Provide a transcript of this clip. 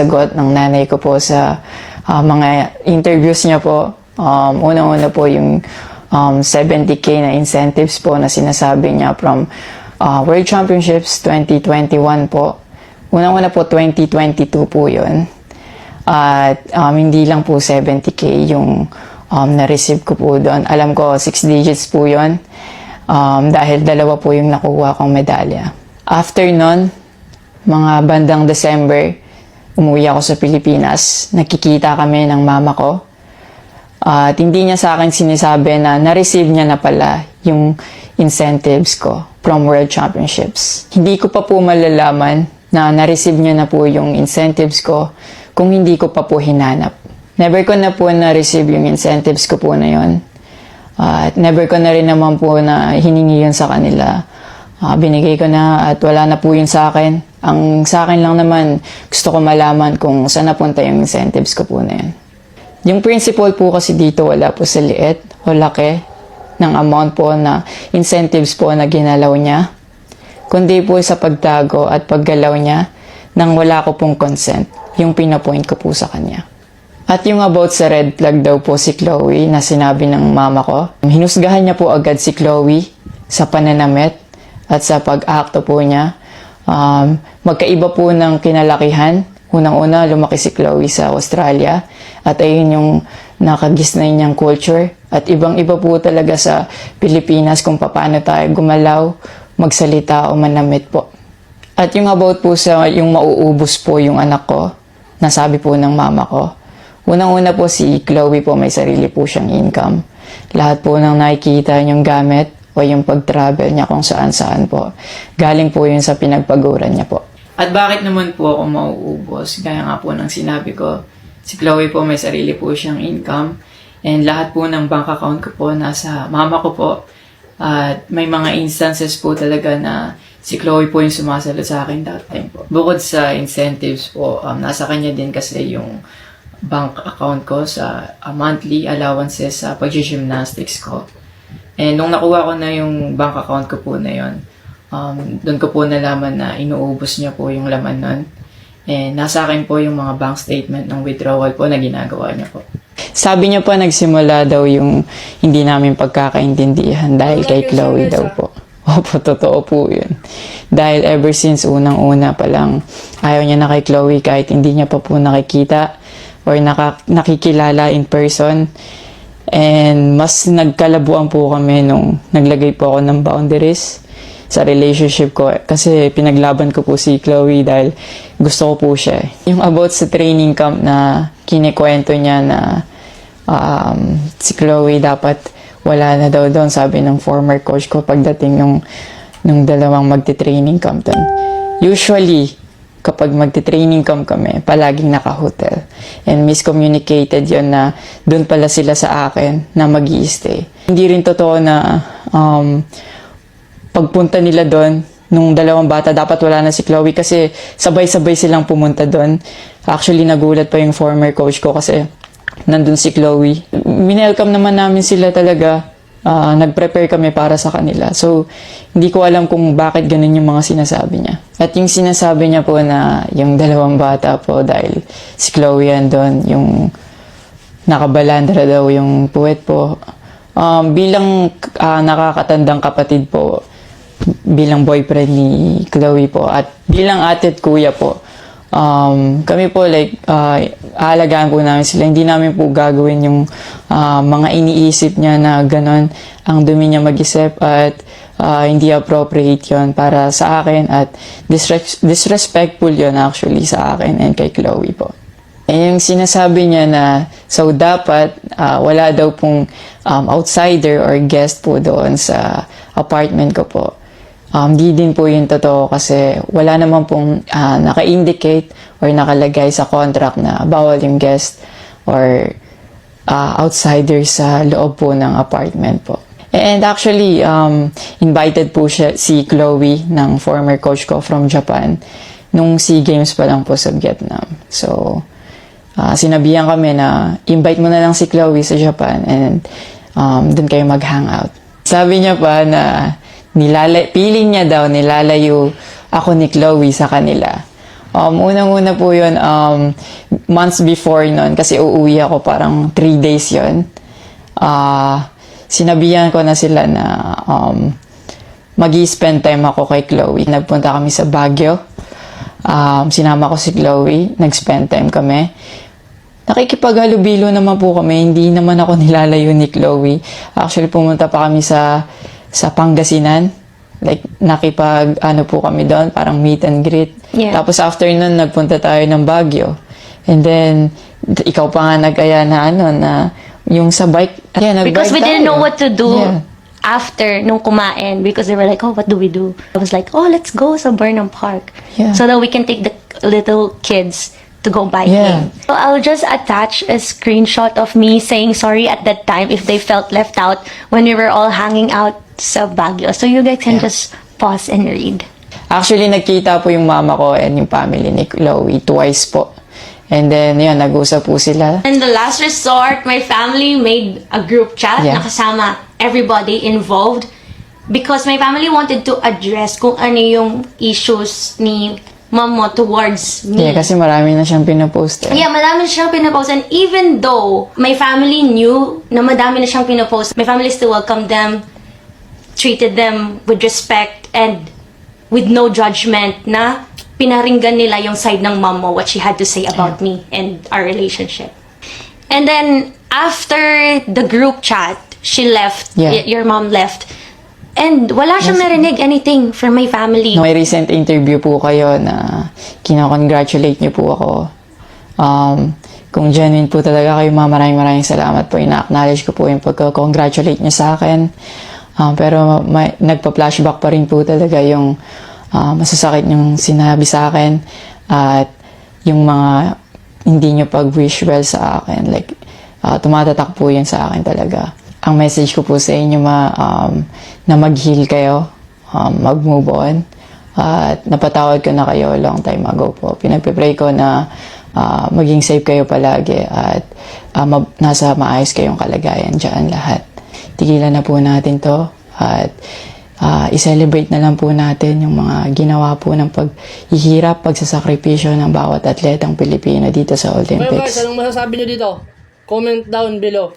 Sagot ng nanay ko po sa mga interviews niya po. Unang-una po yung 70K na incentives po na sinasabi niya from World Championships 2021 po. Unang-una po 2022 po yun. At hindi lang po 70K yung na-receive ko po doon. Alam ko 6 digits po yun dahil dalawa po yung nakuha kong medalya. After nun, mga bandang December, umuwi ako sa Pilipinas. Nakikita kami ng mama ko. At hindi niya sa akin sinasabi na na-receive niya na pala yung incentives ko from World Championships. Hindi ko pa po malalaman na na-receive niya na po yung incentives ko kung hindi ko pa po hinanap. Never ko na po na-receive yung incentives ko po na yun. At never ko na rin naman po na hiningi yun sa kanila. Binigay ko na at wala na po yun sa akin. Ang sa akin lang naman, gusto ko malaman kung saan napunta yung incentives ko po na yun. Yung principle po kasi dito wala po sa liit o laki ng amount po na incentives po na ginalaw niya, kundi po sa pagtago at paggalaw niya nang wala ko pong consent, yung pinapoint ko po sa kanya. At yung about sa red flag daw po si Chloe na sinabi ng mama ko, hinusgahan niya po agad si Chloe sa pananamit at sa pag-acto po niya. Magkaiba po ng kinalakihan. Unang-una, lumaki si Chloe sa Australia at ayun yung nakagisnay niyang culture. At ibang-iba po talaga sa Pilipinas kung paano tayo gumalaw, magsalita o manamit po. At yung about po sa yung mauubos po yung anak ko, nasabi po ng mama ko. Unang-una po si Chloe po may sarili po siyang income. Lahat po ng nakikita niyong gamit o yung pag-travel niya kung saan-saan po. Galing po yun sa pinagpaguran niya po. At bakit naman po ako mauubos? Gaya nga po ng sinabi ko, si Chloe po may sarili po siyang income and lahat po ng bank account ko po nasa mama ko po. At may mga instances po talaga na si Chloe po yung sumasalo sa akin that time po. Bukod sa incentives po, nasa kanya din kasi yung bank account ko sa monthly allowances sa pag-gymnastics ko. And nung nakuha ko na yung bank account ko po na yun, doon ko po nalaman na inuubos niya po yung laman nun. And nasa akin po yung mga bank statement ng withdrawal po na ginagawa niya po. Sabi niya po nagsimula daw yung hindi namin pagkakaintindihan dahil kay Chloe daw po. Opo, totoo po yun. Dahil ever since unang-una pa lang, ayaw niya na kay Chloe kahit hindi niya pa po nakikita or nakikilala in person. And mas nagkalabuan po kami nung naglagay po ako ng boundaries sa relationship ko kasi pinaglaban ko po si Chloe dahil gusto ko po siya. Yung about sa training camp na kinikwento niya na si Chloe dapat wala na daw doon, sabi ng former coach ko pagdating nung dalawang magti-training camp doon. Usually, kapag magti-training camp kami, palaging naka-hotel. And miscommunicated yon na doon pala sila sa akin na mag-i-stay. Hindi rin totoo na pagpunta nila doon, nung dalawang bata, dapat wala na si Chloe kasi sabay-sabay silang pumunta doon. Actually, nagulat pa yung former coach ko kasi nandun si Chloe. Minelcome naman namin sila talaga. Nag-prepare kami para sa kanila. So, hindi ko alam kung bakit ganun yung mga sinasabi niya. At yung sinasabi niya po na yung dalawang bata po dahil si Chloe andun, yung nakabalandra daw yung puwet po. Bilang nakakatandang kapatid po, bilang boyfriend ni Chloe po at bilang ate at kuya po, kami po like aalagaan po namin sila. Hindi namin po gagawin yung mga iniisip niya na ganon ang dumi niya mag-isip at hindi appropriate yon para sa akin at disrespectful yon actually sa akin and kay Chloe po. And yung sinasabi niya na so dapat wala daw pong outsider or guest po doon sa apartment ko po. Di din po yung totoo kasi wala naman pong naka-indicate or nakalagay sa contract na bawal yung guest or outsider sa loob po ng apartment po. And actually, invited po si Chloe ng former coach ko from Japan nung SEA Games pa lang po sa Vietnam. So, sinabihan kami na invite mo na lang si Chloe sa Japan and doon kayo mag-hangout. Sabi niya pa na feeling niya daw nilalayo ako ni Chloe sa kanila Unang-una po yun, months before nun, kasi uuwi ako parang 3 days yun. Sinabihan ko na sila na mag-i-spend time ako kay Chloe. Nagpunta kami sa Baguio. Sinama ko si Chloe, nag-spend time kami. Nakikipaghalubilo naman po kami, hindi naman ako nilalayo ni Chloe. Actually, pumunta pa kami sa Pangasinan. Like, ano po kami doon, parang meet and greet. Yeah. Tapos after nun, nagpunta tayo ng Baguio. And then, ikaw pa nga nag-aya na yung sa bike. Yeah, Because we didn't tayo. know what to do Yeah. after nung kumain, because they were like, oh, what do we do? I was like, oh, let's go sa Burnham Park. Yeah. So that we can take the little kids to go biking. Yeah. So I'll just attach a screenshot of me saying sorry at that time if they felt left out when we were all hanging out sa Baguio. So you guys can just pause and read. Actually, nagkita po yung mama ko and yung family ni Chloe twice po. And then, yun, nag-usap po sila. And the last resort, my family made a group chat Yeah. na kasama everybody involved because my family wanted to address kung ano yung issues ni mom mo towards me. Yeah, kasi marami na siyang pinopost eh. Yeah, madami na siyang pinopost. And even though my family knew na madami na siyang pinopost, my family still welcomed them, treated them with respect and with no judgment na pinaringgan nila yung side ng mom mo, what she had to say about me and our relationship. And then, after the group chat, she left, Yeah. your mom left, and wala siyang narinig anything from my family. May recent interview po kayo na kinakongratulate niyo po ako. Kung genuine po talaga kayo, maraming salamat po. Ina-acknowledge ko po yung pagka-congratulate niyo sa akin. Pero nagpa-flashback pa rin po talaga yung masasakit niyong sinabi sa akin at yung mga hindi niyo pag-wish well sa akin. Like, tumatatak po yun sa akin talaga. Ang message ko po sa inyo na mag-heal kayo, mag-move on. At napatawad ko na kayo long time ago po. Pinagpipray ko na maging safe kayo palagi at nasa maayos kayong kalagayan dyan lahat. Tigilan na po natin to at i-celebrate na lang po natin yung mga ginawa po ng paghihirap, pagsasakripisyo ng bawat atletang Pilipino dito sa Well guys, Olympics. anong masasabi nyo dito? Comment down below.